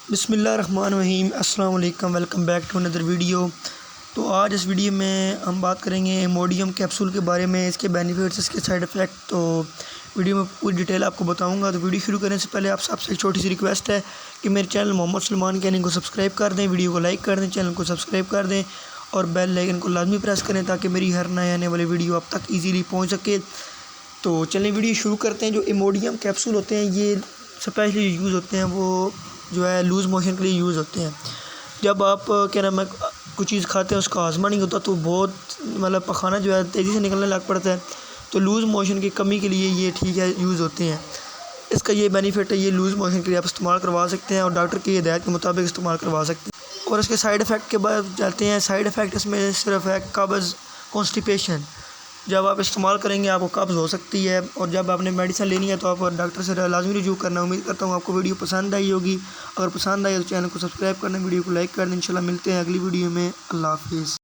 बिस्मिल्लाहिर्रहमानिर्रहीम अस्सलाम वालेकुम, welcome back to another video. तो आज इस वीडियो में हम बात करेंगे इमोडियम कैप्सूल के बारे में, इसके बेनिफिट्स, इसके साइड इफ़ेक्ट। तो वीडियो में पूरी डिटेल आपको बताऊंगा। तो वीडियो शुरू करने से पहले आप सबसे एक छोटी सी रिक्वेस्ट है कि मेरे चैनल मोहम्मद सलमान कैनी को सब्सक्राइब कर दें, वीडियो को लाइक कर दें, चैनल को सब्सक्राइब कर दें और बेल आइकन को लाजमी प्रेस करें ताकि मेरी हर नए आने वाली वीडियो आप तक ईज़िली पहुँच सके। तो चलिए वीडियो शुरू करते हैं। जो इमोडियम कैप्सूल होते हैं ये स्पेशली यूज़ होते हैं, वो जो है लूज़ मोशन के लिए यूज़ होते हैं। जब आप क्या नाम है कुछ चीज़ खाते हैं उसका हाज़मा नहीं होता तो बहुत मतलब पखाना जो है तेज़ी से निकलने लग पड़ता है। तो लूज़ मोशन की कमी के लिए ये ठीक है यूज़ होते हैं। इसका ये बेनिफिट है, ये लूज़ मोशन के लिए आप इस्तेमाल करवा सकते हैं और डॉक्टर की हिदायत के मुताबिक इस्तेमाल करवा सकते हैं। और इसके साइड इफ़ेक्ट के बाद जाते हैं। साइड इफ़ेक्ट इसमें सिर्फ है कब्ज़, कॉन्स्टिपेशन। जब आप इस्तेमाल करेंगे आपको कब्ज़ हो सकती है, और जब आपने मेडिसिन लेनी है तो आप डॉक्टर से लाजमी रिव्यू करना। उम्मीद करता हूँ आपको वीडियो पसंद आई होगी। अगर पसंद आई तो चैनल को सब्सक्राइब करना, वीडियो को लाइक करना। इंशाल्लाह मिलते हैं अगली वीडियो में। अल्लाह हाफिज़।